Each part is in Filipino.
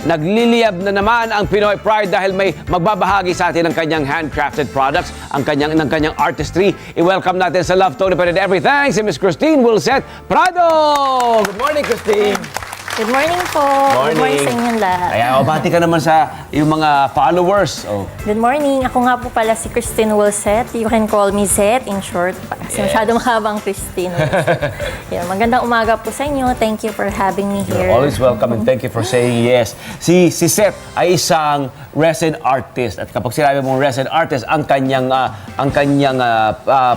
nagliliyab na naman ang Pinoy Pride dahil may magbabahagi sa atin ng kanyang handcrafted products, ng kanyang artistry. I-welcome natin sa Love Tony Pwede Everything si Miss Christine Wilset Prado! Good morning, Christine! Good morning po. Good morning sa inyong lahat. Ayan, bati ka naman sa yung mga followers. Oh. Good morning. Ako nga po pala si Christine Wilset. You can call me Zet in short. Kasi masyado mahabang Christine. Yeah, magandang umaga po sa inyo. Thank you for having me here. You're always welcome and thank you for saying yes. Si Seth ay isang resin artist. At kapag sinabi mong resin artist, ang kanyang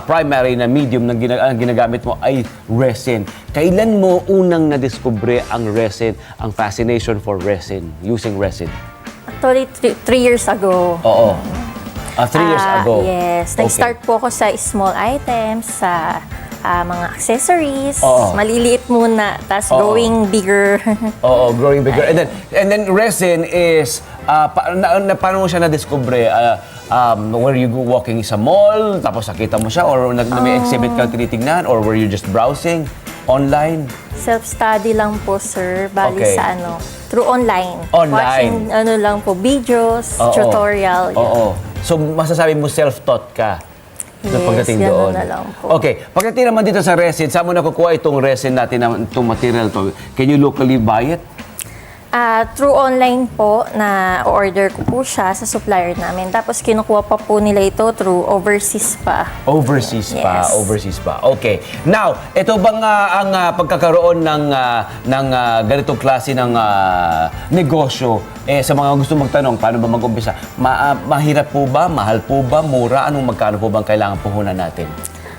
primary na medium na ginagamit mo ay resin. Kailan mo unang nadiskubre ang resin, ang fascination for resin, using resin? Actually, 3 years ago. Oo. 3 years ago? Yes. Okay. Nag-start po ako sa small items, sa mga accessories. Oo. Maliliit muna, tapos growing bigger. Oo, growing bigger. And then resin is, paano mo siya nadiskubre? Were you walking sa mall, tapos nakita mo siya, or may exhibit kang tinitingnan, or were you just browsing online? Self-study lang po, sir. Bali Okay. sa through online. Online. Watching lang po, videos, tutorial. Yun. Oo. So, masasabi mo self-taught ka? Yes, pagdating ganun doon. na lang po. Okay. Pagdating naman dito sa resin, saan mo nakukuha itong resin natin, itong material to? Can you locally buy it? Through online po, na order ko po siya sa supplier namin. Tapos kinukuha pa po nila ito through overseas pa. Overseas pa, Yes. overseas pa. Okay. Now, ito bang ang pagkakaroon ng ganitong klase ng negosyo, sa mga gusto magtanong, paano ba mag-umpisa? Mahirap po ba? Mahal po ba? Mura? Magkano po bang kailangan puhunan natin?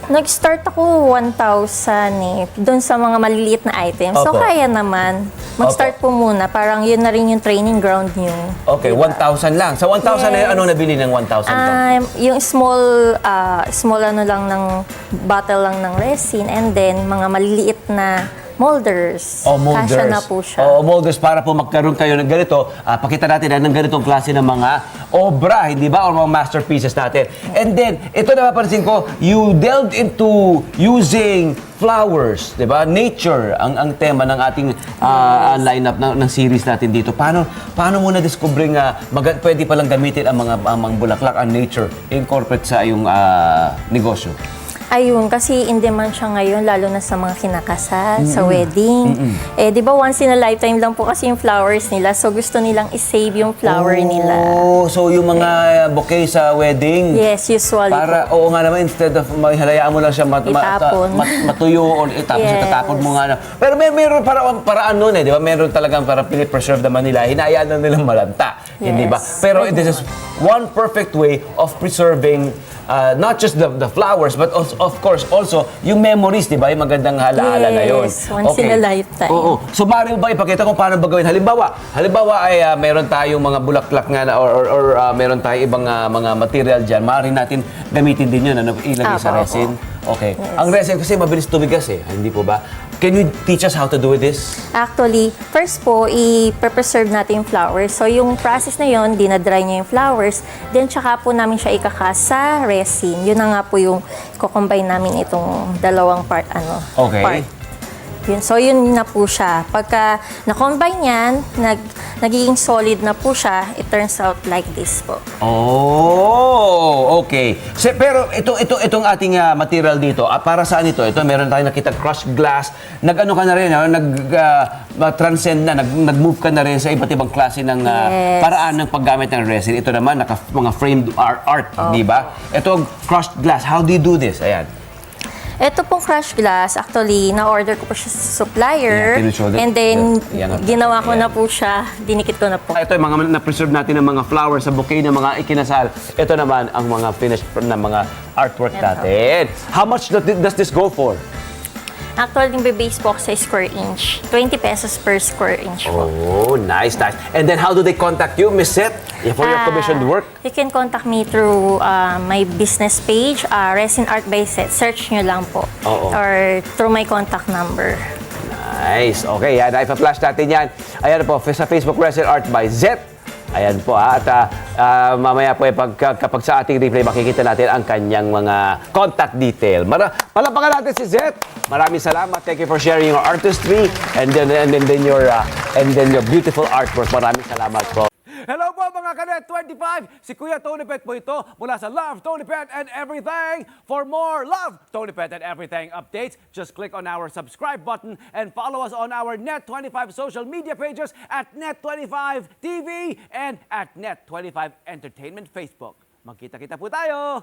Nag-start ako 1,000 doon sa mga maliliit na items. So Opo. kaya naman, mag-start po muna. Parang yun na rin yung training ground nyo. Okay, 1,000 lang. Sa 1,000 na yun, Yes. anong nabili ng 1,000 to? Yung small lang ng bottle lang ng resin, and then mga maliliit na molders. Molders. Kasya na po siya. Molders para po magkaroon kayo ng ganito. Pakita natin ng ganitong klase ng mga obra, hindi ba? O mga masterpieces natin. And then, ito napapansin ko, you delved into using flowers, di ba? Nature ang tema ng ating lineup ng series natin dito. Paano mo na-discover nga pwede palang gamitin ang mga bulaklak, ang nature, incorporate sa iyong negosyo? Ayun, kasi in demand siya ngayon, lalo na sa mga kinakasal, sa wedding. Di ba once in a lifetime lang po kasi yung flowers nila, so gusto nilang i-save yung flower nila. So yung mga bouquet sa wedding, Yes, usually para, po. oo nga naman, instead of halayaan mo lang siya Itapon. matuyo o tapos Yes. itatapon mo nga na. Pero meron paraan nun di ba? Meron talagang para pinipreserve naman nila. Hinayaan na nilang malanta. Hindi ba? Yes. Pero this is one perfect way of preserving not just the flowers, but also, of course, also yung memories, di ba? Yung magandang halaala na yun. Yes, once in a lifetime. Oo. So, maaari mo ba ipakita kung paano ba gawin? Halimbawa ay meron tayong mga bulaklak nga or meron tayong ibang mga material dyan. Maaari natin gamitin din yun, ilagay sa Apo, resin. Okay. Yes. Ang resin kasi mabilis tumigas hindi po ba? Can you teach us how to do this? Actually, first po, i-preserve natin yung flowers. So, yung process na yun, dinadry niya yung flowers. Then, tsaka po namin siya ikakas sa resin. Yun na nga po yung i-combine namin itong dalawang part. Okay. Part. Yun. So, yun na po siya. Pagka na-combine yan, nagiging solid na po siya, it turns out like this po. Oh, okay. Pero itong ating material dito, para saan ito? Ito, meron tayong nakita crushed glass. Nag-ano ka na rin, transcend na, nag-move ka na rin sa iba't ibang klase ng Yes. paraan ng paggamit ng resin. Ito naman, mga framed art, di ba? Ito, crushed glass. How do you do this? Ayan. Ito pong crushed glass, actually, na-order ko po siya sa supplier. Yeah, can you show that? And then, Yan. ginawa ko na po siya, dinikit ko na po. Ito yung mga na-preserve natin ng mga flowers sa bouquet ng mga ikinasal. Ito naman ang mga finished na mga artwork natin. How much does this go for? Actually, base po ako sa square inch. 20 pesos per square inch po. Oh, nice. And then how do they contact you, Miss Seth, for your commissioned work? You can contact me through my business page, Resin Art by Seth. Search nyo lang po. Oo. Or through my contact number. Nice. Okay, yan. Ipa-flash natin yan. Ayan po, sa Facebook, Resin Art by Zet. Ayan po. At mamaya po kapag sa ating replay, makikita natin ang kanyang mga contact detail. Palapakan natin si Zeth. Maraming salamat. Thank you for sharing your artistry and then your beautiful artwork. Maraming salamat po. Hello po mga Kanet 25! Si Kuya Tony Pet po ito mula sa Love, Tony Pet and Everything. For more Love, Tony Pet and Everything updates, just click on our subscribe button and follow us on our Net25 social media pages at Net25 TV and at Net25 Entertainment Facebook. Magkita-kita po tayo!